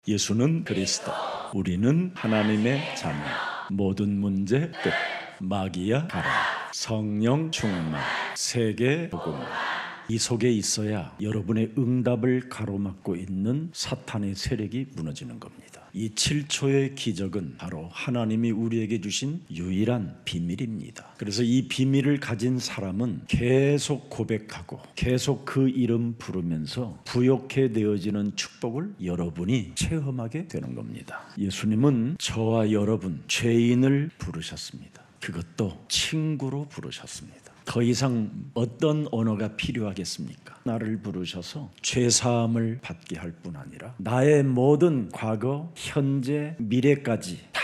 예수는 그리스도, 우리는 하나님의 자녀. 모든 문제 끝. 마귀야 가라. 성령 충만. 세계 복음. 이 속에 있어야 여러분의 응답을 가로막고 있는 사탄의 세력이 무너지는 겁니다. 이 7초의 기적은 바로 하나님이 우리에게 주신 유일한 비밀입니다. 그래서 이 비밀을 가진 사람은 계속 고백하고 계속 그 이름 부르면서 부욕해 되어지는 축복을 여러분이 체험하게 되는 겁니다. 예수님은 저와 여러분 죄인을 부르셨습니다. 그것도 친구로 부르셨습니다. 더 이상 어떤 언어가 필요하겠습니까? 나를 부르셔서 죄사함을 받게 할 뿐 아니라 나의 모든 과거, 현재, 미래까지 다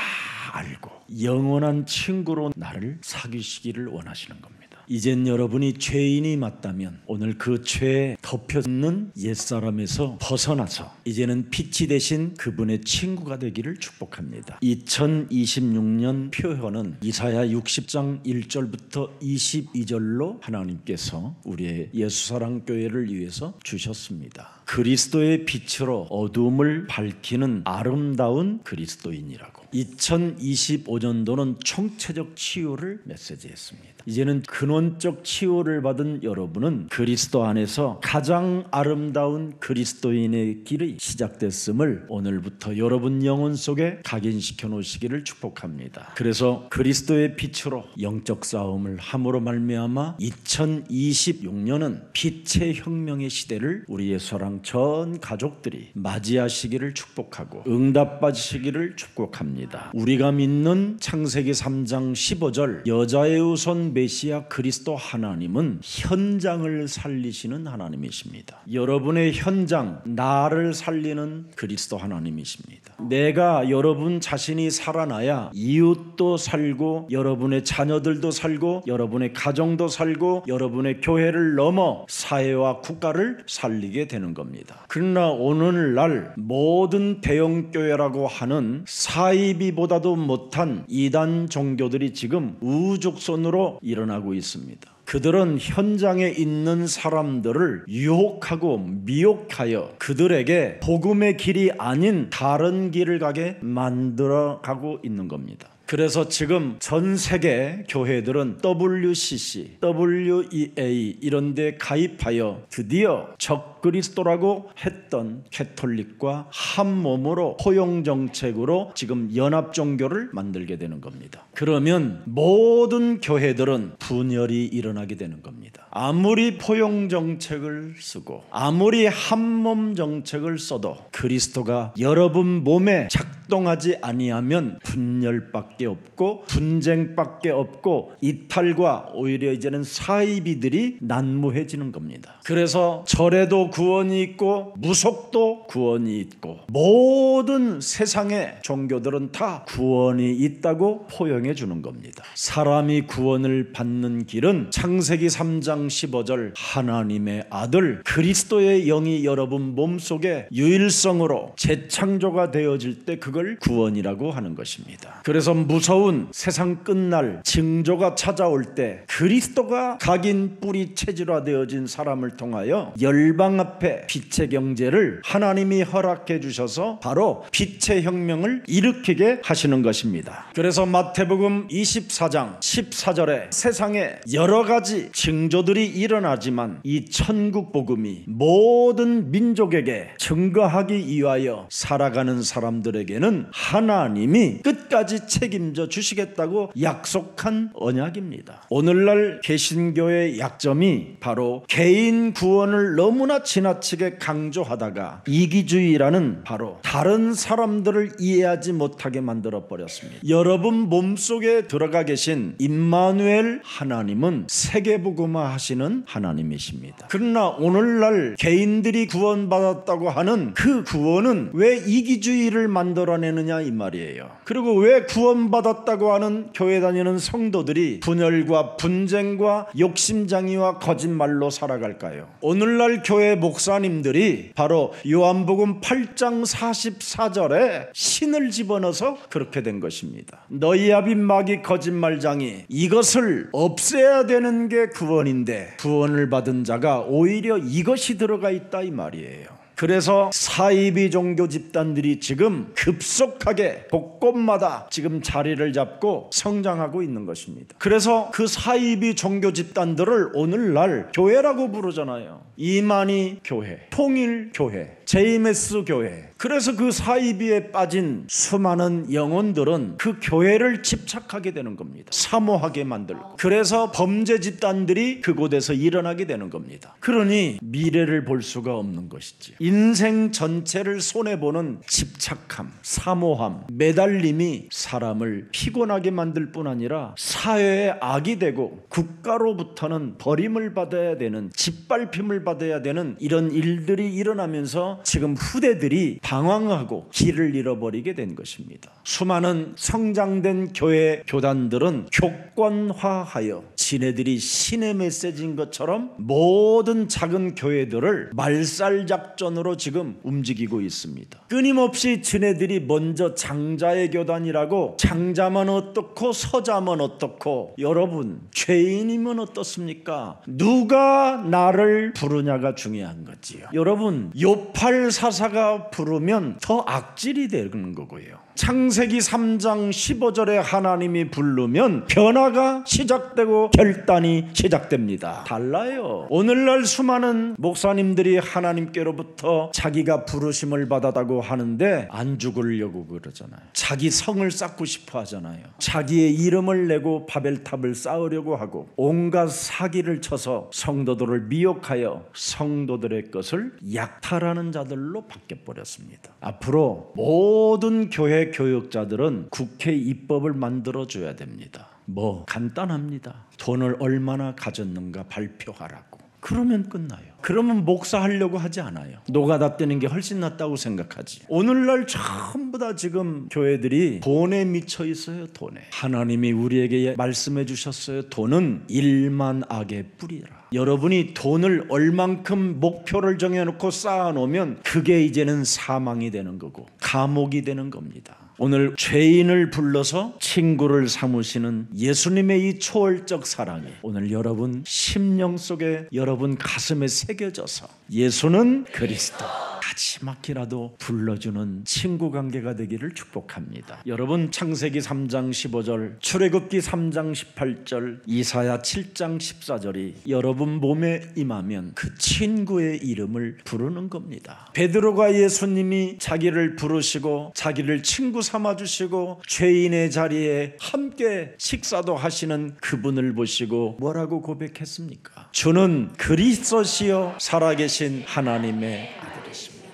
알고 영원한 친구로 나를 사귀시기를 원하시는 겁니다. 이젠 여러분이 죄인이 맞다면 오늘 그 죄에 덮여있는 옛사람에서 벗어나서 이제는 빛이 되신 그분의 친구가 되기를 축복합니다. 2026년 표현은 이사야 60장 1절부터 22절로 하나님께서 우리의 예수사랑교회를 위해서 주셨습니다. 그리스도의 빛으로 어둠을 밝히는 아름다운 그리스도인이라고. 2025년도는 총체적 치유를 메시지했습니다. 이제는 근원적 치유를 받은 여러분은 그리스도 안에서 가장 아름다운 그리스도인의 길이 시작됐음을 오늘부터 여러분 영혼 속에 각인시켜 놓으시기를 축복합니다. 그래서 그리스도의 빛으로 영적 싸움을 함으로 말미암아 2026년은 빛의 혁명의 시대를 우리의 사랑 전 가족들이 맞이하시기를 축복하고 응답받으시기를 축복합니다. 우리가 믿는 창세기 3장 15절 여자의 우선 메시아 그리스도 하나님은 현장을 살리시는 하나님이십니다. 여러분의 현장, 나를 살리는 그리스도 하나님이십니다. 내가 여러분 자신이 살아나야 이웃도 살고 여러분의 자녀들도 살고 여러분의 가정도 살고 여러분의 교회를 넘어 사회와 국가를 살리게 되는 겁니다. 그러나 오늘날 모든 대형교회라고 하는 사이비보다도 못한 이단 종교들이 지금 우죽손으로 일어나고 있습니다. 그들은 현장에 있는 사람들을 유혹하고 미혹하여 그들에게 복음의 길이 아닌 다른 길을 가게 만들어 가고 있는 겁니다. 그래서 지금 전 세계 교회들은 WCC, WEA 이런 데 가입하여 드디어 적그리스도라고 했던 캐톨릭과 한 몸으로 포용정책으로 지금 연합종교를 만들게 되는 겁니다. 그러면 모든 교회들은 분열이 일어나게 되는 겁니다. 아무리 포용정책을 쓰고 아무리 한몸 정책을 써도 그리스도가 여러분 몸에 작동하지 아니하면 분열밖에 없고 분쟁밖에 없고 이탈과 오히려 이제는 사이비들이 난무해지는 겁니다. 그래서 절에도 구원이 있고 무속도 구원이 있고 모든 세상의 종교들은 다 구원이 있다고 포용해 주는 겁니다. 사람이 구원을 받는 길은 창세기 3장 15절 하나님의 아들 그리스도의 영이 여러분 몸속에 유일성으로 재창조가 되어질 때 그걸 구원이라고 하는 것입니다. 그래서 무서운 세상 끝날 징조가 찾아올 때 그리스도가 각인 뿌리 체질화되어진 사람을 통하여 열방 앞에 빛의 경제를 하나님이 허락해 주셔서 바로 빛의 혁명을 일으키게 하시는 것입니다. 그래서 마태복음 24장 14절에 세상에 여러 가지 징조들이 일어나지만 이 천국 복음이 모든 민족에게 증거하기 위하여 살아가는 사람들에게는 하나님이 끝까지 책임져 주시겠다고 약속한 언약입니다. 오늘날 개신교의 약점이 바로 개인 구원을 너무나 지나치게 강조하다가 이기주의라는 바로 다른 사람들을 이해하지 못하게 만들어 버렸습니다. 여러분 몸속에 들어가 계신 임마누엘 하나님은 세계복음화 하시는 하나님이십니다. 그러나 오늘날 개인들이 구원받았다고 하는 그 구원은 왜 이기주의를 만들어내느냐 이 말이에요. 그리고 왜 구원받았다고 하는 교회 다니는 성도들이 분열과 분쟁과 욕심장애와 거짓말로 살아갈까요? 오늘날 교회 목사님들이 바로 요한복음 8장 44절에 신을 집어넣어서 그렇게 된 것입니다. 너희 아비 마귀 거짓말장이 이것을 없애야 되는 게 구원인데 구원을 받은 자가 오히려 이것이 들어가 있다 이 말이에요. 그래서 사이비 종교 집단들이 지금 급속하게 곳곳마다 지금 자리를 잡고 성장하고 있는 것입니다. 그래서 그 사이비 종교 집단들을 오늘날 교회라고 부르잖아요. 이만희 교회, 통일교회, JMS 교회. 그래서 그 사이비에 빠진 수많은 영혼들은 그 교회를 집착하게 되는 겁니다. 사모하게 만들고. 그래서 범죄 집단들이 그곳에서 일어나게 되는 겁니다. 그러니 미래를 볼 수가 없는 것이지. 인생 전체를 손해보는 집착함, 사모함, 매달림이 사람을 피곤하게 만들 뿐 아니라 사회의 악이 되고 국가로부터는 버림을 받아야 되는, 짓밟힘을 받아야 되는 이런 일들이 일어나면서 지금 후대들이 방황하고 길을 잃어버리게 된 것입니다. 수많은 성장된 교회 교단들은 교권화하여 지네들이 신의 메시지인 것처럼 모든 작은 교회들을 말살작전으로 지금 움직이고 있습니다. 끊임없이 지네들이 먼저 장자의 교단이라고, 장자면 어떻고 서자면 어떻고, 여러분 죄인이면 어떻습니까? 누가 나를 부르냐가 중요한 거지요. 여러분 요팔사사가 부르면 더 악질이 되는 거고요. 창세기 3장 15절에 하나님이 부르면 변화가 시작되고 결단이 시작됩니다. 달라요. 오늘날 수많은 목사님들이 하나님께로부터 자기가 부르심을 받았다고 하는데 안 죽으려고 그러잖아요. 자기 성을 쌓고 싶어 하잖아요. 자기의 이름을 내고 바벨탑을 쌓으려고 하고 온갖 사기를 쳐서 성도들을 미혹하여 성도들의 것을 약탈하는 자들로 바뀌어버렸습니다. 앞으로 모든 교회 교육자들은 국회 입법을 만들어줘야 됩니다. 간단합니다. 돈을 얼마나 가졌는가 발표하라고. 그러면 끝나요. 그러면 목사하려고 하지 않아요. 노가다 떼는 게 훨씬 낫다고 생각하지. 오늘날 전부 다 지금 교회들이 돈에 미쳐 있어요. 돈에. 하나님이 우리에게 말씀해 주셨어요. 돈은 일만 악의 뿌리라. 여러분이 돈을 얼만큼 목표를 정해놓고 쌓아놓으면 그게 이제는 사망이 되는 거고 감옥이 되는 겁니다. 오늘 죄인을 불러서 친구를 삼으시는 예수님의 이 초월적 사랑이 오늘 여러분 심령 속에, 여러분 가슴에 새겨져서 예수는 그리스도, 마지막이라도 불러주는 친구 관계가 되기를 축복합니다. 여러분 창세기 3장 15절, 출애굽기 3장 18절, 이사야 7장 14절이 여러분 몸에 임하면 그 친구의 이름을 부르는 겁니다. 베드로가 예수님이 자기를 부르시고 자기를 친구 삼아주시고 죄인의 자리에 함께 식사도 하시는 그분을 보시고 뭐라고 고백했습니까? 주는 그리스도시요 살아계신 하나님의 아들이십니다.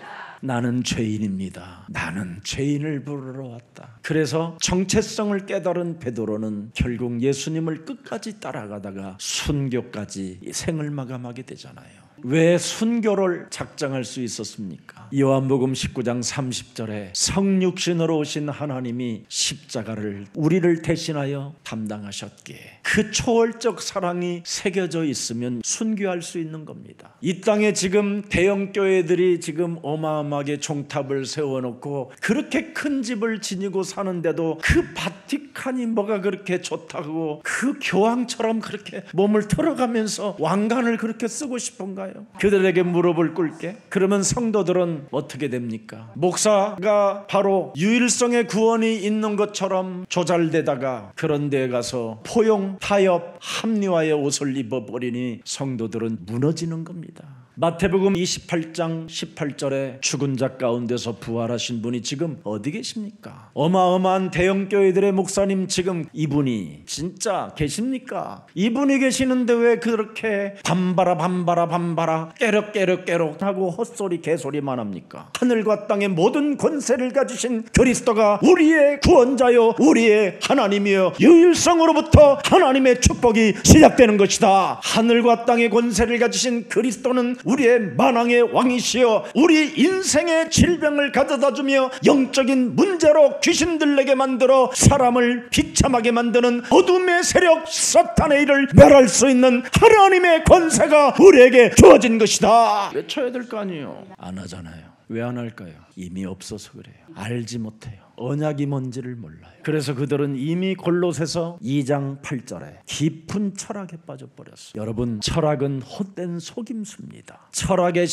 나는 죄인입니다. 나는 죄인을 부르러 왔다. 그래서 정체성을 깨달은 베드로는 결국 예수님을 끝까지 따라가다가 순교까지 생을 마감하게 되잖아요. 왜 순교를 작정할 수 있었습니까? 요한복음 19장 30절에 성육신으로 오신 하나님이 십자가를 우리를 대신하여 담당하셨기에 그 초월적 사랑이 새겨져 있으면 순교할 수 있는 겁니다. 이 땅에 지금 대형 교회들이 지금 어마어마하게 종탑을 세워놓고 그렇게 큰 집을 지니고 사는데도 그 바티칸이 뭐가 그렇게 좋다고 그 교황처럼 그렇게 몸을 털어가면서 왕관을 그렇게 쓰고 싶은가요? 그들에게 물어볼 꿀게. 그러면 성도들은 어떻게 됩니까? 목사가 바로 유일성의 구원이 있는 것처럼 조잘되다가 그런 데에 가서 포용, 타협, 합리화의 옷을 입어버리니 성도들은 무너지는 겁니다. 마태복음 28장 18절에 죽은 자 가운데서 부활하신 분이 지금 어디 계십니까? 어마어마한 대형교회들의 목사님 지금 이분이 진짜 계십니까? 이분이 계시는데 왜 그렇게 반바라 깨럭 하고 헛소리 개소리만 합니까? 하늘과 땅의 모든 권세를 가지신 그리스도가 우리의 구원자요 우리의 하나님이요 유일성으로부터 하나님의 축복이 시작되는 것이다. 하늘과 땅의 권세를 가지신 그리스도는 우리의 만왕의 왕이시여 우리 인생의 질병을 가져다주며 영적인 문제로 귀신들에게 만들어 사람을 비참하게 만드는 어둠의 세력 사탄의 일을 멸할 수 있는 하나님의 권세가 우리에게 주어진 것이다. 외쳐야 될 거 아니에요. 안 하잖아요. 왜 안 할까요? 이미 없어서 그래요. 알지 못해요. 언약이 뭔지를 몰라요. 그래서 그들은 이미 골로새서 2장 8절에 깊은 철학에 빠져버렸어요. 여러분, 철학은 헛된 속임수입니다. 철학의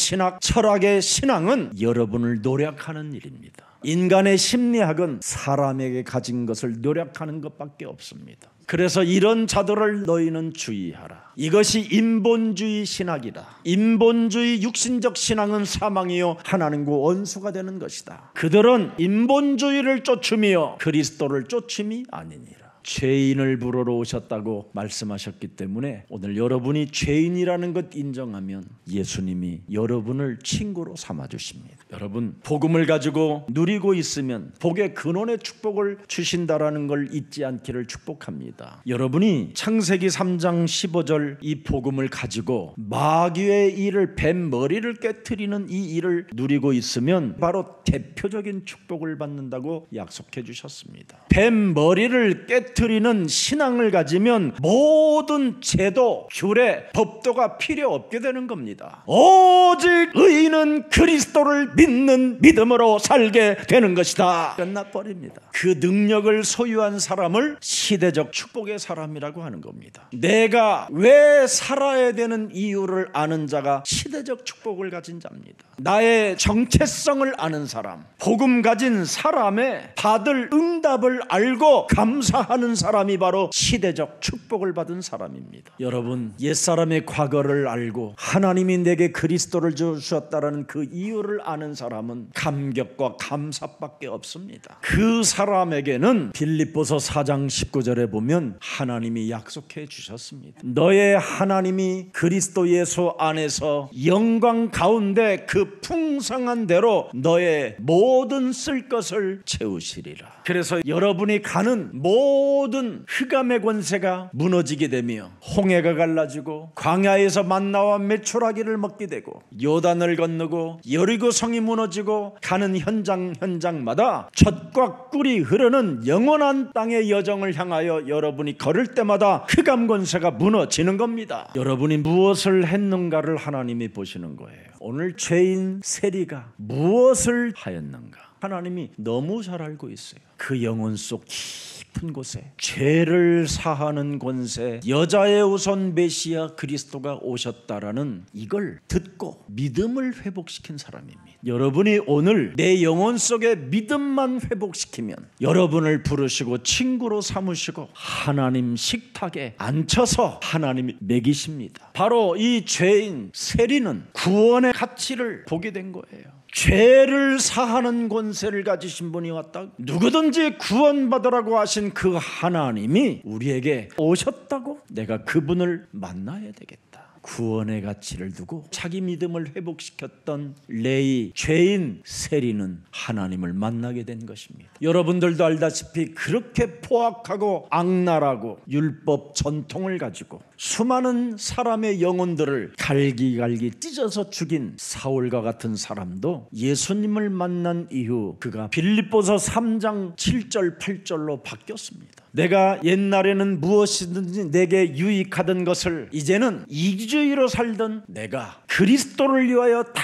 신앙은 여러분을 노력하는 일입니다. 인간의 심리학은 사람에게 가진 것을 노력하는 것밖에 없습니다. 그래서 이런 자들을 너희는 주의하라. 이것이 인본주의 신학이다. 인본주의 육신적 신앙은 사망이요 하나님과 원수가 되는 것이다. 그들은 인본주의를 쫓으며 그리스도를 쫓음이 아니니라. 죄인을 부르러 오셨다고 말씀하셨기 때문에 오늘 여러분이 죄인이라는 것 인정하면 예수님이 여러분을 친구로 삼아주십니다. 여러분, 복음을 가지고 누리고 있으면 복의 근원의 축복을 주신다라는 걸 잊지 않기를 축복합니다. 여러분이 창세기 3장 15절 이 복음을 가지고 마귀의 일을, 뱀 머리를 깨트리는 이 일을 누리고 있으면 바로 대표적인 축복을 받는다고 약속해 주셨습니다. 뱀 머리를 깨트리는 신앙을 가지면 모든 제도, 규례, 법도가 필요 없게 되는 겁니다. 오직 의인은 그리스도를 믿는 믿음으로 살게 되는 것이다. 끝나버립니다. 그 능력을 소유한 사람을 시대적 축복의 사람이라고 하는 겁니다. 내가 왜 살아야 되는 이유를 아는 자가 시대적 축복을 가진 자입니다. 나의 정체성을 아는 사람, 복음 가진 사람의 받을 응답을 알고 감사하는 사람이 바로 시대적 축복을 받은 사람입니다. 여러분, 옛사람의 과거를 알고 하나님이 내게 그리스도를 주셨다라는 그 이유를 아는 사람은 감격과 감사밖에 없습니다. 그 사람에게는 빌립보서 4장 19절에 보면 하나님이 약속해 주셨습니다. 너의 하나님이 그리스도 예수 안에서 영광 가운데 그 풍성한 대로 너의 모든 쓸 것을 채우시리라. 그래서 여러분이 가는 모든 흑암의 권세가 무너지게 되며 홍해가 갈라지고 광야에서 만나와 메추라기를 먹게 되고 요단을 건너고 여리고 성이 무너지고 가는 현장마다 젖과 꿀이 흐르는 영원한 땅의 여정을 향하여 여러분이 걸을 때마다 흑암 권세가 무너지는 겁니다. 여러분이 무엇을 했는가를 하나님이 보시는 거예요. 오늘 죄인 세리가 무엇을 하였는가 하나님이 너무 잘 알고 있어요. 그 영혼 속 깊은 곳에 죄를 사하는 권세, 여자의 우선 메시아 그리스도가 오셨다라는 이걸 듣고 믿음을 회복시킨 사람입니다. 여러분이 오늘 내 영혼 속에 믿음만 회복시키면 여러분을 부르시고 친구로 삼으시고 하나님 식탁에 앉혀서 하나님이 먹이십니다. 바로 이 죄인 세리는 구원의 가치를 보게 된 거예요. 죄를 사하는 권세를 가지신 분이 왔다. 누구든지 구원받으라고 하신 그 하나님이 우리에게 오셨다고 내가 그분을 만나야 되겠다. 구원의 가치를 두고 자기 믿음을 회복시켰던 레위 죄인 세리는 하나님을 만나게 된 것입니다. 여러분들도 알다시피 그렇게 포악하고 악랄하고 율법 전통을 가지고 수많은 사람의 영혼들을 갈기갈기 찢어서 죽인 사울과 같은 사람도 예수님을 만난 이후 그가 빌립보서 3장 7절 8절로 바뀌었습니다. 내가 옛날에는 무엇이든지 내게 유익하던 것을 이제는 이기주의로 살던 내가 그리스도를 위하여 다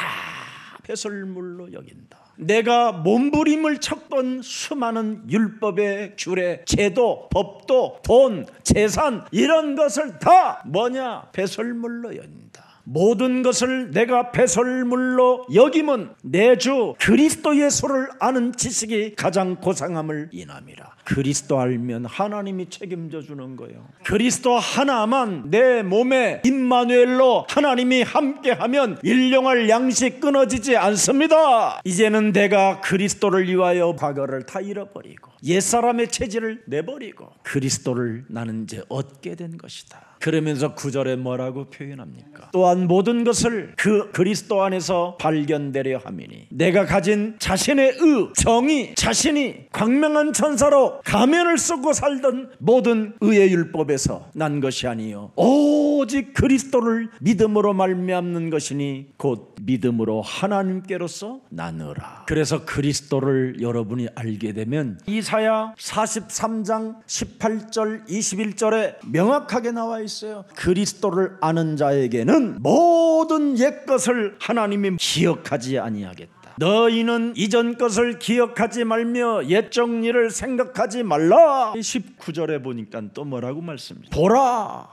배설물로 여긴다. 내가 몸부림을 쳤던 수많은 율법의 규례, 제도, 법도, 돈, 재산 이런 것을 다 뭐냐? 배설물로 여긴다. 모든 것을 내가 배설물로 여김은 내 주 그리스도 예수를 아는 지식이 가장 고상함을 인함이라. 그리스도 알면 하나님이 책임져 주는 거예요. 그리스도 하나만 내 몸에 임마누엘로 하나님이 함께하면 일용할 양식 끊어지지 않습니다. 이제는 내가 그리스도를 위하여 과거를 다 잃어버리고 옛사람의 체질을 내버리고 그리스도를 나는 이제 얻게 된 것이다. 그러면서 9절에 뭐라고 표현합니까? 또한 모든 것을 그 그리스도 안에서 발견되려 함이니 내가 가진 자신의 정의, 자신이 광명한 천사로 가면을 쓰고 살던 모든 의의 율법에서 난 것이 아니요 오직 그리스도를 믿음으로 말미암는 것이니 곧 믿음으로 하나님께로서 나누라. 그래서 그리스도를 여러분이 알게 되면 이사야 43장 18절 21절에 명확하게 나와 있어요. 그리스도를 아는 자에게는 모든 옛것을 하나님이 기억하지 아니하겠다. 너희는 이전 것을 기억하지 말며 옛적 일을 생각하지 말라. 19절에 보니까 또 뭐라고 말씀합니다.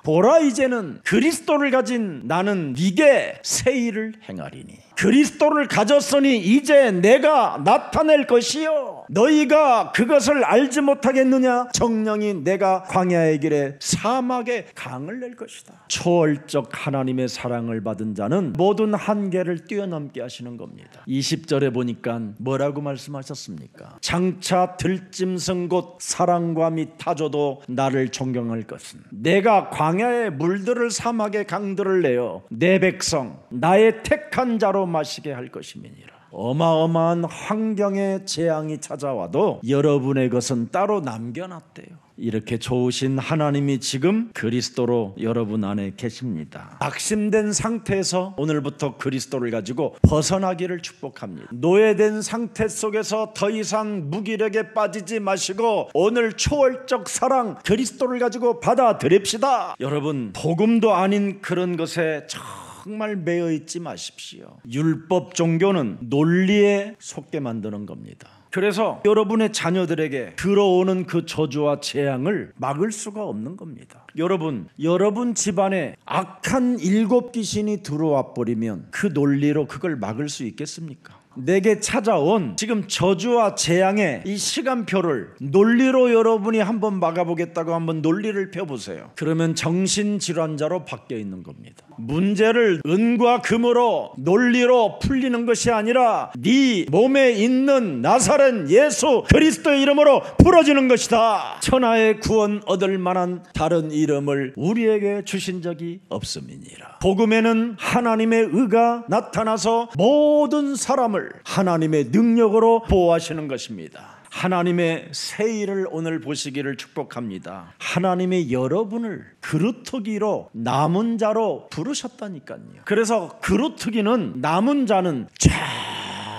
보라 이제는 그리스도를 가진 나는 네게 새 일을 행하리니 그리스도를 가졌으니 이제 내가 나타낼 것이요 너희가 그것을 알지 못하겠느냐. 정령이 내가 광야의 길에 사막에 강을 낼 것이다. 초월적 하나님의 사랑을 받은 자는 모든 한계를 뛰어넘게 하시는 겁니다. 20절에 보니까 뭐라고 말씀하셨습니까? 장차 들짐승 곧 사랑과 및 타조도 나를 존경할 것은 내가 광야의 물들을 사막의 강들을 내어 내 백성 나의 택한 자로 마시게 할 것임이니라. 어마어마한 환경의 재앙이 찾아와도 여러분의 것은 따로 남겨놨대요. 이렇게 좋으신 하나님이 지금 그리스도로 여러분 안에 계십니다. 낙심된 상태에서 오늘부터 그리스도를 가지고 벗어나기를 축복합니다. 노예된 상태 속에서 더 이상 무기력에 빠지지 마시고 오늘 초월적 사랑 그리스도를 가지고 받아들입시다. 여러분, 복음도 아닌 그런 것에 정말 매여 있지 마십시오. 율법 종교는 논리에 속게 만드는 겁니다. 그래서 여러분의 자녀들에게 들어오는 그 저주와 재앙을 막을 수가 없는 겁니다. 여러분 집안에 악한 7 귀신이 들어와 버리면 그 논리로 그걸 막을 수 있겠습니까? 내게 찾아온 지금 저주와 재앙의 이 시간표를 논리로 여러분이 한번 막아보겠다고 한번 논리를 펴보세요. 그러면 정신질환자로 바뀌어 있는 겁니다. 문제를 은과 금으로 논리로 풀리는 것이 아니라 네 몸에 있는 나사렛 예수 그리스도의 이름으로 풀어지는 것이다. 천하의 구원 얻을 만한 다른 이름을 우리에게 주신 적이 없음이니라. 복음에는 하나님의 의가 나타나서 모든 사람을 하나님의 능력으로 보호하시는 것입니다. 하나님의 새 일을 오늘 보시기를 축복합니다. 하나님의 여러분을 그루터기로 남은 자로 부르셨다니까요. 그래서 그루터기는 남은 자는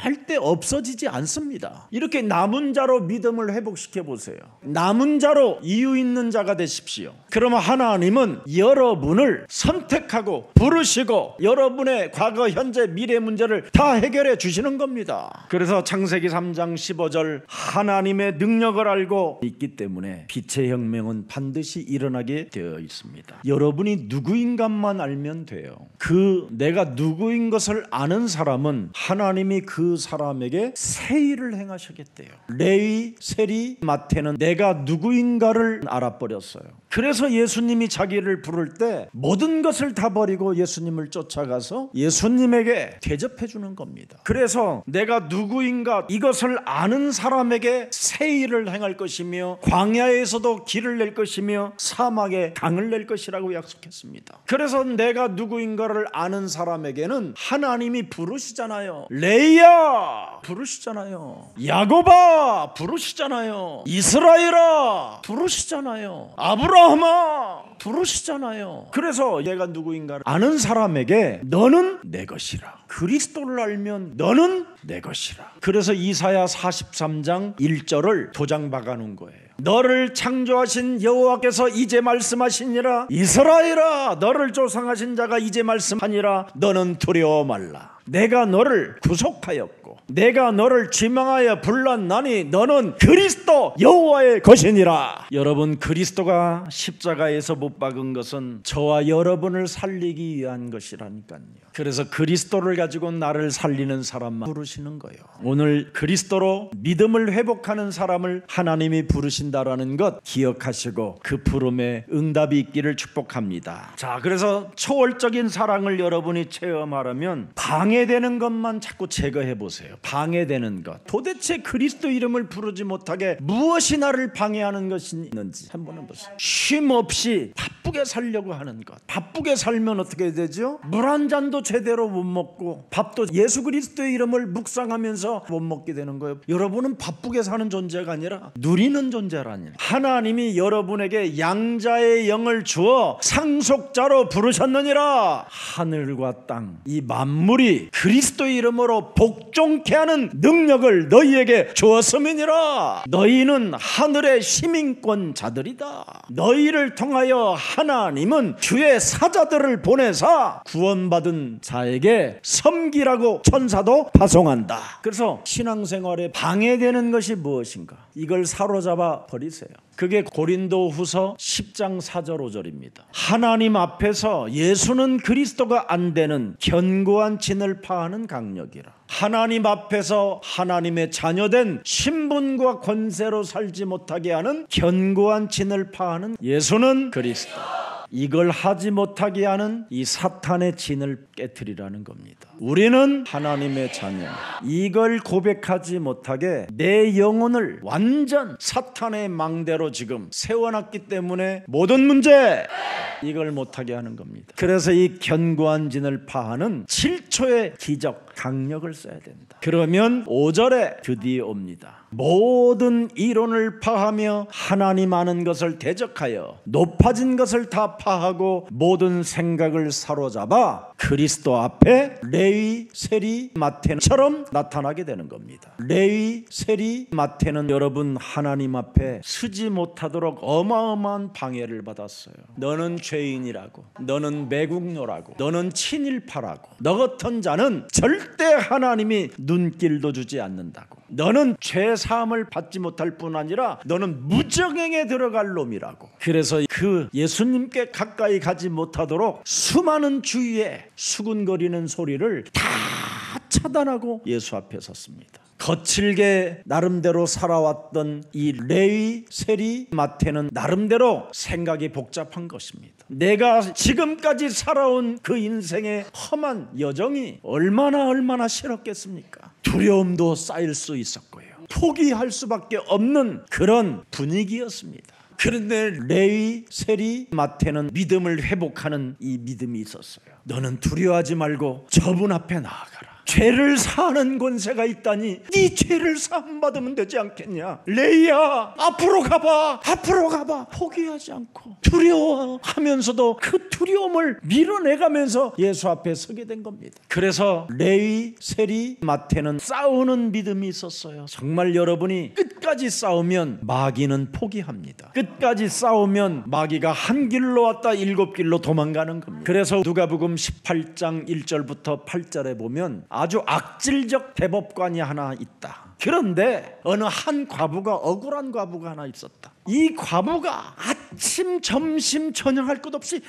절대 없어지지 않습니다. 이렇게 남은 자로 믿음을 회복시켜 보세요. 남은 자로 이유 있는 자가 되십시오. 그러면 하나님은 여러분을 선택하고 부르시고 여러분의 과거, 현재, 미래 문제를 다 해결해 주시는 겁니다. 그래서 창세기 3장 15절 하나님의 능력을 알고 있기 때문에 빛의 혁명은 반드시 일어나게 되어 있습니다. 여러분이 누구인가만 알면 돼요. 그 내가 누구인 것을 아는 사람은 하나님이 그 사람에게 새 일을 행하시겠대요. 레위, 세리, 마태는 내가 누구인가를 알아버렸어요. 그래서 예수님이 자기를 부를 때 모든 것을 다 버리고 예수님을 쫓아가서 예수님에게 대접해 주는 겁니다. 그래서 내가 누구인가 이것을 아는 사람에게 새 일을 행할 것이며 광야에서도 길을 낼 것이며 사막에 강을 낼 것이라고 약속했습니다. 그래서 내가 누구인가를 아는 사람에게는 하나님이 부르시잖아요. 레이야 부르시잖아요. 야곱아 부르시잖아요. 이스라엘아 부르시잖아요. 아브라함아 부르시잖아요. 그래서 얘가 누구인가를 아는 사람에게 너는 내 것이라. 그리스도를 알면 너는 내 것이라. 그래서 이사야 43장 1절을 도장 박아놓은 거예요. 너를 창조하신 여호와께서 이제 말씀하시니라. 이스라엘아 너를 조상하신 자가 이제 말씀하니라. 너는 두려워 말라. 내가 너를 구속하였고 내가 너를 지명하여 불렀나니 너는 그리스도 여호와의 것이니라. 여러분, 그리스도가 십자가에서 못 박은 것은 저와 여러분을 살리기 위한 것이라니까요. 그래서 그리스도를 가지고 나를 살리는 사람만 부르시는 거예요. 오늘 그리스도로 믿음을 회복하는 사람을 하나님이 부르신다라는 것 기억하시고 그 부름에 응답이 있기를 축복합니다. 자, 그래서 초월적인 사랑을 여러분이 체험하려면 방해되는 것만 자꾸 제거해 보세요. 방해되는 것. 도대체 그리스도 이름을 부르지 못하게 무엇이 나를 방해하는 것이 있는지 한번 해보세요. 쉼 없이 바쁘게 살려고 하는 것. 바쁘게 살면 어떻게 되죠? 물 한 잔도 제대로 못 먹고 밥도 예수 그리스도의 이름을 묵상하면서 못 먹게 되는 거예요. 여러분은 바쁘게 사는 존재가 아니라 누리는 존재라니. 하나님이 여러분에게 양자의 영을 주어 상속자로 부르셨느니라. 하늘과 땅, 이 만물이 그리스도의 이름으로 복종케 하는 능력을 너희에게 주었음이니라. 너희는 하늘의 시민권 자들이다. 너희를 통하여 하나님은 주의 사자들을 보내사 구원받은 자에게 섬기라고 천사도 파송한다. 그래서 신앙생활에 방해되는 것이 무엇인가? 이걸 사로잡아 버리세요. 그게 고린도후서 10장 4절 5절입니다. 하나님 앞에서 예수는 그리스도가 안 되는 견고한 진을 파하는 강력이라. 하나님 앞에서 하나님의 자녀된 신분과 권세로 살지 못하게 하는 견고한 진을 파하는 예수는 그리스도. 이걸 하지 못하게 하는 이 사탄의 진을 깨트리라는 겁니다. 우리는 하나님의 자녀. 이걸 고백하지 못하게 내 영혼을 완전 사탄의 망대로 지금 세워놨기 때문에 모든 문제 이걸 못하게 하는 겁니다. 그래서 이 견고한 진을 파하는 7초의 기적 강력을 써야 된다. 그러면 5절에 드디어 옵니다. 모든 이론을 파하며 하나님 아는 것을 대적하여 높아진 것을 다 파하고 모든 생각을 사로잡아 그리스도 앞에 레위, 세리, 마태처럼 나타나게 되는 겁니다. 레위, 세리, 마태는 여러분 하나님 앞에 서지 못하도록 어마어마한 방해를 받았어요. 너는 죄인이라고, 너는 매국노라고, 너는 친일파라고, 너 같은 자는 절대 하나님이 눈길도 주지 않는다고, 너는 죄 사함을 받지 못할 뿐 아니라 너는 무정행에 들어갈 놈이라고. 그래서 그 예수님께 가까이 가지 못하도록 수많은 주위에 수군거리는 소리를 다 차단하고 예수 앞에 섰습니다. 거칠게 나름대로 살아왔던 이 레위, 세리, 마태는 나름대로 생각이 복잡한 것입니다. 내가 지금까지 살아온 그 인생의 험한 여정이 얼마나 싫었겠습니까? 두려움도 쌓일 수 있었고요. 포기할 수밖에 없는 그런 분위기였습니다. 그런데 레위, 세리, 마태는 믿음을 회복하는 이 믿음이 있었어요. 너는 두려워하지 말고 저분 앞에 나아가라. 죄를 사하는 권세가 있다니 네 죄를 사함받으면 되지 않겠냐. 레이야 앞으로 가봐, 앞으로 가봐. 포기하지 않고 두려워하면서도 그 두려움을 밀어내가면서 예수 앞에 서게 된 겁니다. 그래서 레위, 세리, 마태는 싸우는 믿음이 있었어요. 정말 여러분이 끝까지 싸우면 마귀는 포기합니다. 끝까지 싸우면 마귀가 한 길로 왔다 7길로 도망가는 겁니다. 그래서 누가복음 18장 1절부터 8절에 보면 아주 악질적 대법관이 하나 있다. 그런데 어느 한 과부가, 억울한 과부가 하나 있었다. 이 과부가 아침, 점심, 저녁 할 것 없이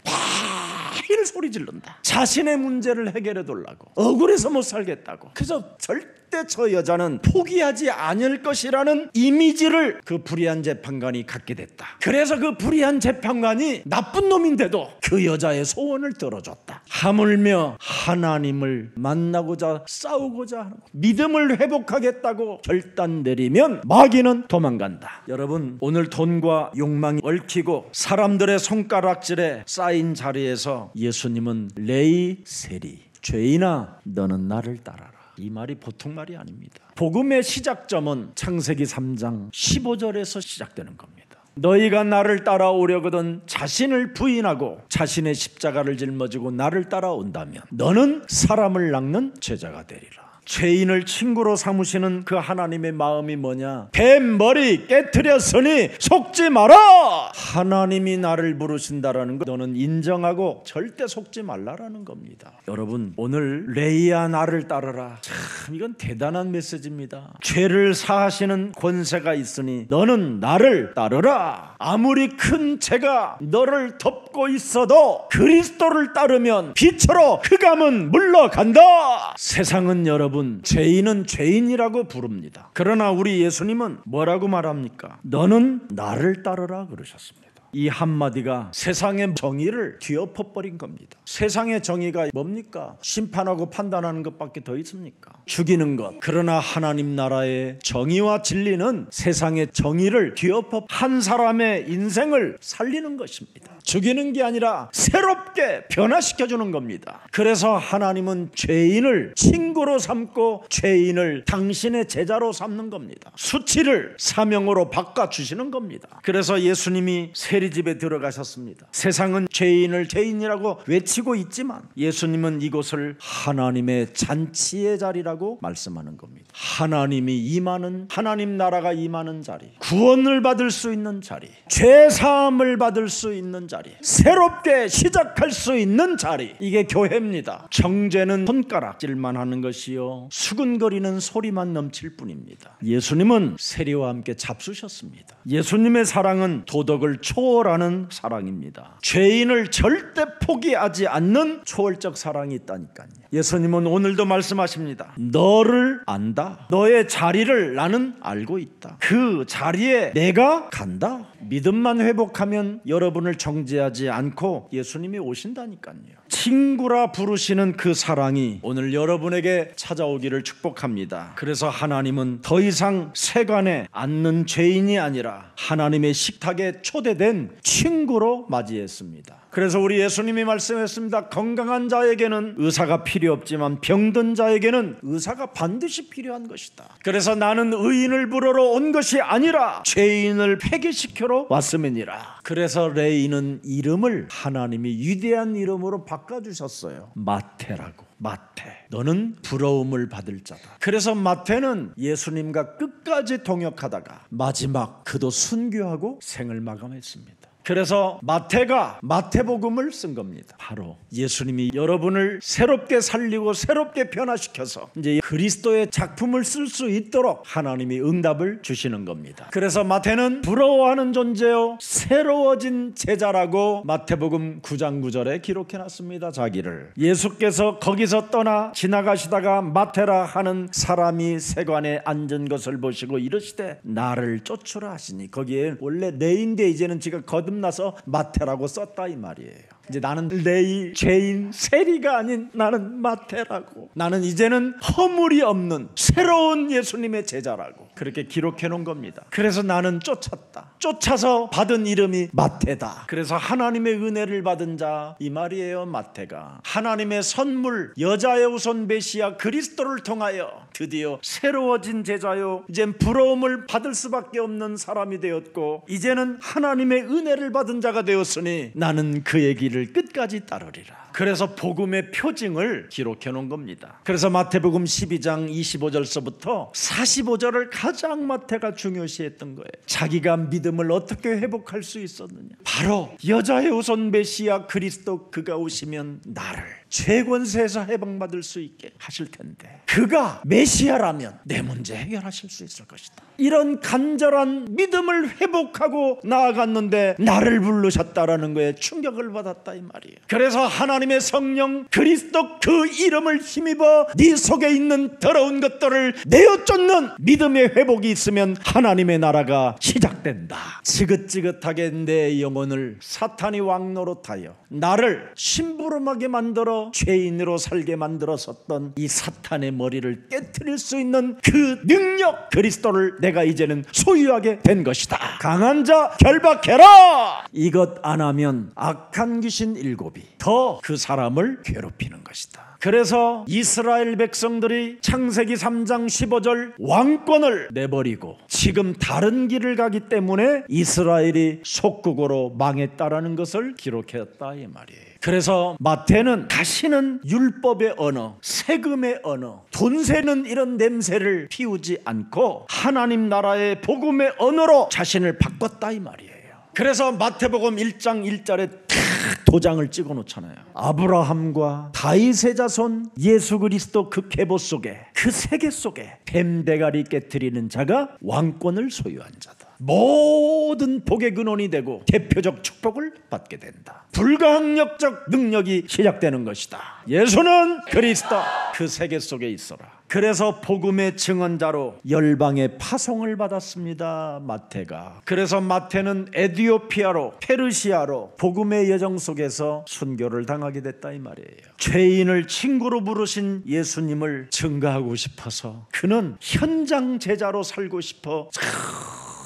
매일 소리 지른다. 자신의 문제를 해결해 달라고, 억울해서 못 살겠다고. 그래서 절대 저 여자는 포기하지 않을 것이라는 이미지를 그 불의한 재판관이 갖게 됐다. 그래서 그 불의한 재판관이 나쁜 놈인데도 그 여자의 소원을 들어줬다. 하물며 하나님을 만나고자 싸우고자 하는 믿음을 회복하겠다고 결단 내리면 마귀는 도망간다. 여러분, 오늘 돈과 욕망이 얽히고 사람들의 손가락질에 쌓인 자리에서 예수님은 레위, 세리, 죄인아 너는 나를 따라라. 이 말이 보통 말이 아닙니다. 복음의 시작점은 창세기 3장 15절에서 시작되는 겁니다. 너희가 나를 따라오려거든 자신을 부인하고 자신의 십자가를 짊어지고 나를 따라온다면 너는 사람을 낚는 제자가 되리라. 죄인을 친구로 삼으시는 그 하나님의 마음이 뭐냐? 뱀 머리 깨트렸으니 속지 마라. 하나님이 나를 부르신다라는 거 너는 인정하고 절대 속지 말라라는 겁니다. 여러분, 오늘 레이야 나를 따르라. 참 이건 대단한 메시지입니다. 죄를 사하시는 권세가 있으니 너는 나를 따르라. 아무리 큰 죄가 너를 덮고 있어도 그리스도를 따르면 빛으로 흑암은 물러간다. 세상은 여러분 죄인은 죄인이라고 부릅니다. 그러나 우리 예수님은 뭐라고 말합니까? 너는 나를 따르라 그러셨습니다. 이 한마디가 세상의 정의를 뒤엎어버린 겁니다. 세상의 정의가 뭡니까? 심판하고 판단하는 것밖에 더 있습니까? 죽이는 것. 그러나 하나님 나라의 정의와 진리는 세상의 정의를 뒤엎어 한 사람의 인생을 살리는 것입니다. 죽이는 게 아니라 새롭게 변화시켜주는 겁니다. 그래서 하나님은 죄인을 친구로 삼고 죄인을 당신의 제자로 삼는 겁니다. 수치를 사명으로 바꿔주시는 겁니다. 그래서 예수님이 세리집에 들어가셨습니다. 세상은 죄인을 죄인이라고 외치고 있지만 예수님은 이곳을 하나님의 잔치의 자리라고 말씀하는 겁니다. 하나님이 임하는, 하나님 나라가 임하는 자리, 구원을 받을 수 있는 자리, 죄 사함을 받을 수 있는 자리, 자리, 새롭게 시작할 수 있는 자리, 이게 교회입니다. 정죄는 손가락질만 하는 것이요 수근거리는 소리만 넘칠 뿐입니다. 예수님은 세리와 함께 잡수셨습니다. 예수님의 사랑은 도덕을 초월하는 사랑입니다. 죄인을 절대 포기하지 않는 초월적 사랑이 있다니까요. 예수님은 오늘도 말씀하십니다. 너를 안다. 너의 자리를 나는 알고 있다. 그 자리에 내가 간다. 믿음만 회복하면 여러분을 정죄하지 않고 예수님이 오신다니까요. 친구라 부르시는 그 사랑이 오늘 여러분에게 찾아오기를 축복합니다. 그래서 하나님은 더 이상 세관에 앉는 죄인이 아니라 하나님의 식탁에 초대된 친구로 맞이했습니다. 그래서 우리 예수님이 말씀했습니다. 건강한 자에게는 의사가 필요 없지만 병든 자에게는 의사가 반드시 필요한 것이다. 그래서 나는 의인을 부르러 온 것이 아니라 죄인을 회개시키러 왔음이니라. 그래서 레이는 이름을 하나님이 위대한 이름으로 바꿔주셨어요. 마태라고. 마태, 너는 부러움을 받을 자다. 그래서 마태는 예수님과 끝까지 동역하다가 마지막 그도 순교하고 생을 마감했습니다. 그래서 마태가 마태복음을 쓴 겁니다. 바로 예수님이 여러분을 새롭게 살리고 새롭게 변화시켜서 이제 그리스도의 작품을 쓸 수 있도록 하나님이 응답을 주시는 겁니다. 그래서 마태는 부러워하는 존재요 새로워진 제자라고 마태복음 9장 9절에 기록해놨습니다. 자기를 예수께서 거기서 떠나 지나가시다가 마태라 하는 사람이 세관에 앉은 것을 보시고 이르시되 나를 쫓으라 하시니, 거기에 원래 레인데 이제는 지가 거듭나서 마태라고 썼다 이 말이에요. 이제 나는 레이, 죄인, 세리가 아닌 나는 마태라고. 나는 이제는 허물이 없는 새로운 예수님의 제자라고 그렇게 기록해 놓은 겁니다. 그래서 나는 쫓았다. 쫓아서 받은 이름이 마태다. 그래서 하나님의 은혜를 받은 자 이 말이에요. 마태가 하나님의 선물, 여자의 우선 메시아 그리스도를 통하여 드디어 새로워진 제자요 이젠 부러움을 받을 수밖에 없는 사람이 되었고, 이제는 하나님의 은혜를 받은 자가 되었으니 나는 그의 길을 끝까지 따르리라. 그래서 복음의 표징을 기록해 놓은 겁니다. 그래서 마태복음 12장 25절서부터 45절을 가장 마태가 중요시했던 거예요. 자기가 믿음을 어떻게 회복할 수 있었느냐. 바로 여자의 우선 메시아 그리스도 그가 오시면 나를 죄 권세에서 해방받을 수 있게 하실 텐데, 그가 메시아라면 내 문제 해결하실 수 있을 것이다. 이런 간절한 믿음을 회복하고 나아갔는데 나를 부르셨다라는 거에 충격을 받았다 이 말이에요. 그래서 하나님의 성령 그리스도 그 이름을 힘입어 네 속에 있는 더러운 것들을 내어 쫓는 믿음의 회복이 있으면 하나님의 나라가 시작된다. 지긋지긋하게 내 영혼을 사탄이 왕노릇하여 나를 심부름하게 만들어 죄인으로 살게 만들었었던 이 사탄의 머리를 깨트릴 수 있는 그 능력 그리스도를 내가 이제는 소유하게 된 것이다. 강한 자 결박해라. 이것 안 하면 악한 귀신 7이 더 그 사람을 괴롭히는 것이다. 그래서 이스라엘 백성들이 창세기 3장 15절 왕권을 내버리고 지금 다른 길을 가기 때문에 이스라엘이 속국으로 망했다라는 것을 기록했다 이 말이에요. 그래서 마태는 다시는 율법의 언어, 세금의 언어, 돈 세는 이런 냄새를 피우지 않고 하나님 나라의 복음의 언어로 자신을 바꿨다 이 말이에요. 그래서 마태복음 1장 1절에 도장을 찍어 놓잖아요. 아브라함과 다윗의 자손 예수 그리스도 그 계보 속에, 그 세계 속에 뱀 대가리 깨트리는 자가 왕권을 소유한 자다. 모든 복의 근원이 되고 대표적 축복을 받게 된다. 불가항력적 능력이 시작되는 것이다. 예수는 그리스도 그 세계 속에 있어라. 그래서 복음의 증언자로 열방의 파송을 받았습니다. 마태가. 그래서 마태는 에티오피아로, 페르시아로 복음의 여정 속에서 순교를 당하게 됐다 이 말이에요. 죄인을 친구로 부르신 예수님을 증거하고 싶어서 그는 현장 제자로 살고 싶어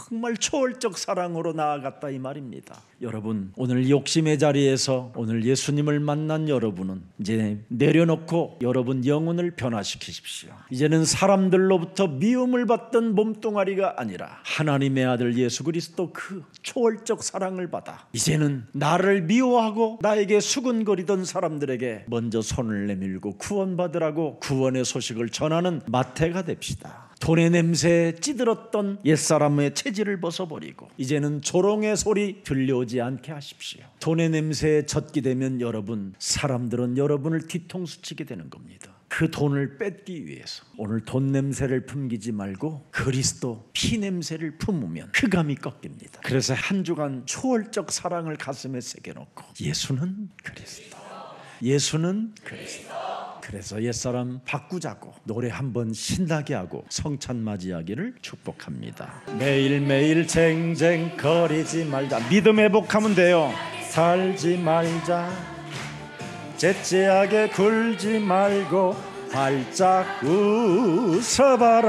정말 초월적 사랑으로 나아갔다 이 말입니다. 여러분, 오늘 욕심의 자리에서 오늘 예수님을 만난 여러분은 이제 내려놓고 여러분 영혼을 변화시키십시오. 이제는 사람들로부터 미움을 받던 몸뚱아리가 아니라 하나님의 아들 예수 그리스도 그 초월적 사랑을 받아 이제는 나를 미워하고 나에게 수군거리던 사람들에게 먼저 손을 내밀고 구원받으라고 구원의 소식을 전하는 마태가 됩시다. 돈의 냄새에 찌들었던 옛사람의 체질을 벗어버리고 이제는 조롱의 소리 들려오지 않게 하십시오. 돈의 냄새에 젖게 되면 여러분, 사람들은 여러분을 뒤통수 치게 되는 겁니다. 그 돈을 뺏기 위해서 오늘 돈 냄새를 품기지 말고 그리스도 피 냄새를 품으면 흑암이 꺾입니다. 그래서 한 주간 초월적 사랑을 가슴에 새겨놓고 예수는 그리스도, 예수는 그리스도. 그래서 옛사람 바꾸자고 노래 한번 신나게 하고 성찬 맞이하기를 축복합니다. 매일매일 쟁쟁거리지 말자. 믿음 회복하면 돼요. 살지 말자, 째째하게 굴지 말고 활짝 웃어봐라.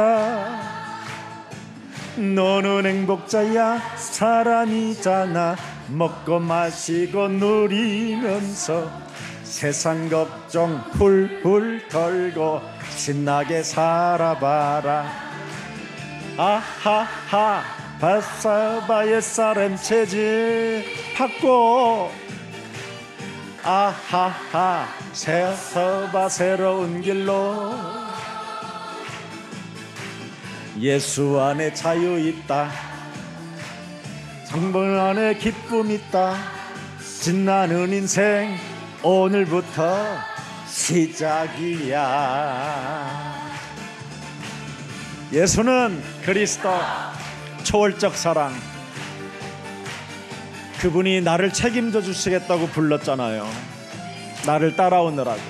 너는 행복자야, 사람이잖아. 먹고 마시고 누리면서 세상 걱정 훌훌 털고 신나게 살아봐라. 아하하, 바사바 옛사람 체질 바꿔. 아하하, 서봐 새로운 길로. 예수 안에 자유 있다, 성분 안에 기쁨 있다. 빛나는 인생 오늘부터 시작이야. 예수는 그리스도, 초월적 사랑. 그분이 나를 책임져 주시겠다고 불렀잖아요. 나를 따라오느라고.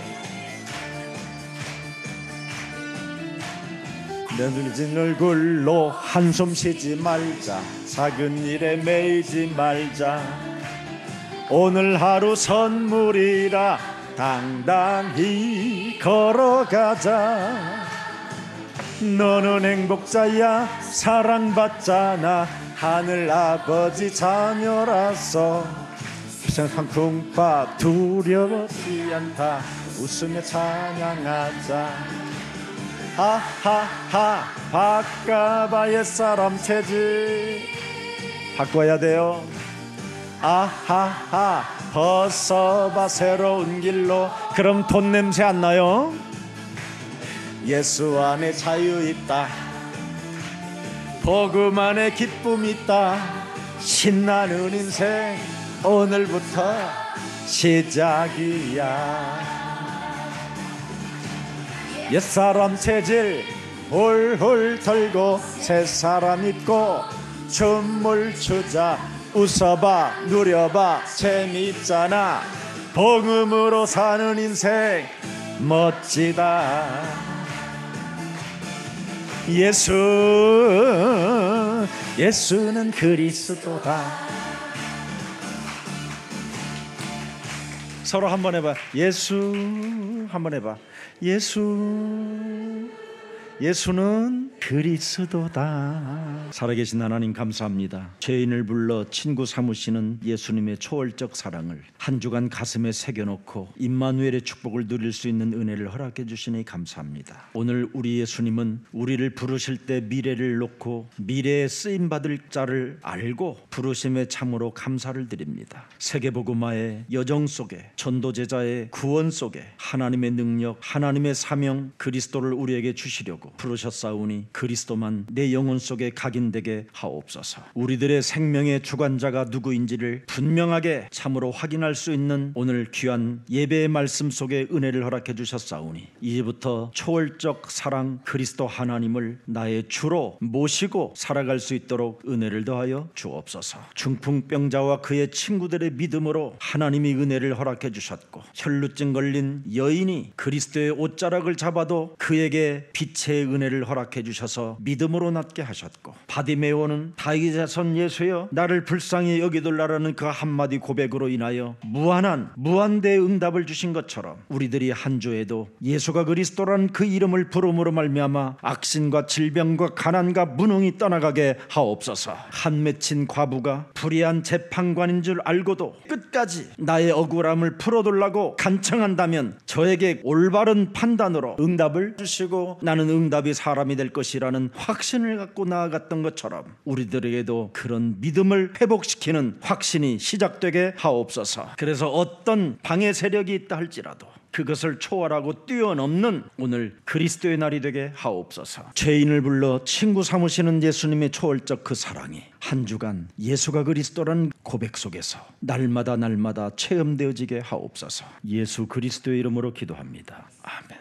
내늘진 얼굴로 한숨 쉬지 말자, 작은 일에 매이지 말자. 오늘 하루 선물이라 당당히 걸어가자. 너는 행복자야, 사랑받잖아. 하늘 아버지 자녀라서 세상 풍파 두렵지 않다. 웃으며 찬양하자. 하하하, 바꿔봐 옛사람 체질 바꿔야 돼요. 아하하, 벗어봐 새로운 길로. 그럼 돈 냄새 안 나요? 예수 안에 자유 있다, 복음 안에 기쁨 있다. 신나는 인생 오늘부터 시작이야. 옛사람 체질 훌훌 털고 새사람 입고 춤을 추자. 웃어봐, 누려봐, 재밌잖아. 복음으로 사는 인생 멋지다. 예수는 그리스도다. 서로 한번 해봐. 예수 한번 해봐. 예수는 그리스도다. 살아계신 하나님 감사합니다. 죄인을 불러 친구 삼으시는 예수님의 초월적 사랑을 한 주간 가슴에 새겨놓고 임마누엘의 축복을 누릴 수 있는 은혜를 허락해 주시니 감사합니다. 오늘 우리 예수님은 우리를 부르실 때 미래를 놓고 미래에 쓰임받을 자를 알고 부르심에 참으로 감사를 드립니다. 세계복음화의 여정 속에, 전도제자의 구원 속에 하나님의 능력, 하나님의 사명, 그리스도를 우리에게 주시려고 부르셨사오니 그리스도만 내 영혼 속에 각인되게 하옵소서. 우리들의 생명의 주관자가 누구인지를 분명하게 참으로 확인할 수 있는 오늘 귀한 예배의 말씀 속에 은혜를 허락해 주셨사오니 이제부터 초월적 사랑 그리스도 하나님을 나의 주로 모시고 살아갈 수 있도록 은혜를 더하여 주옵소서. 중풍병자와 그의 친구들의 믿음으로 하나님이 은혜를 허락해 주셨고, 혈루증 걸린 여인이 그리스도의 옷자락을 잡아도 그에게 빛의 은혜를 허락해 주셔서 믿음으로 낫게 하셨고, 바디메오는 다윗의 자손 예수여 나를 불쌍히 여기둘라라는 그 한마디 고백으로 인하여 무한대의 응답을 주신 것처럼 우리들이 한 주에도 예수가 그리스도라는 그 이름을 부름으로 말미암아 악신과 질병과 가난과 무능이 떠나가게 하옵소서. 한 맺힌 과부가 불의한 재판관인 줄 알고도 끝까지 나의 억울함을 풀어달라고 간청한다면 저에게 올바른 판단으로 응답을 주시고 나는 응답이 사람이 될 것이라는 확신을 갖고 나아갔던 것처럼 우리들에게도 그런 믿음을 회복시키는 확신이 시작되게 하옵소서. 그래서 어떤 방해 세력이 있다 할지라도 그것을 초월하고 뛰어넘는 오늘 그리스도의 날이 되게 하옵소서. 죄인을 불러 친구 삼으시는 예수님의 초월적 그 사랑이 한 주간 예수가 그리스도라는 고백 속에서 날마다 체험되어지게 하옵소서. 예수 그리스도의 이름으로 기도합니다. 아멘.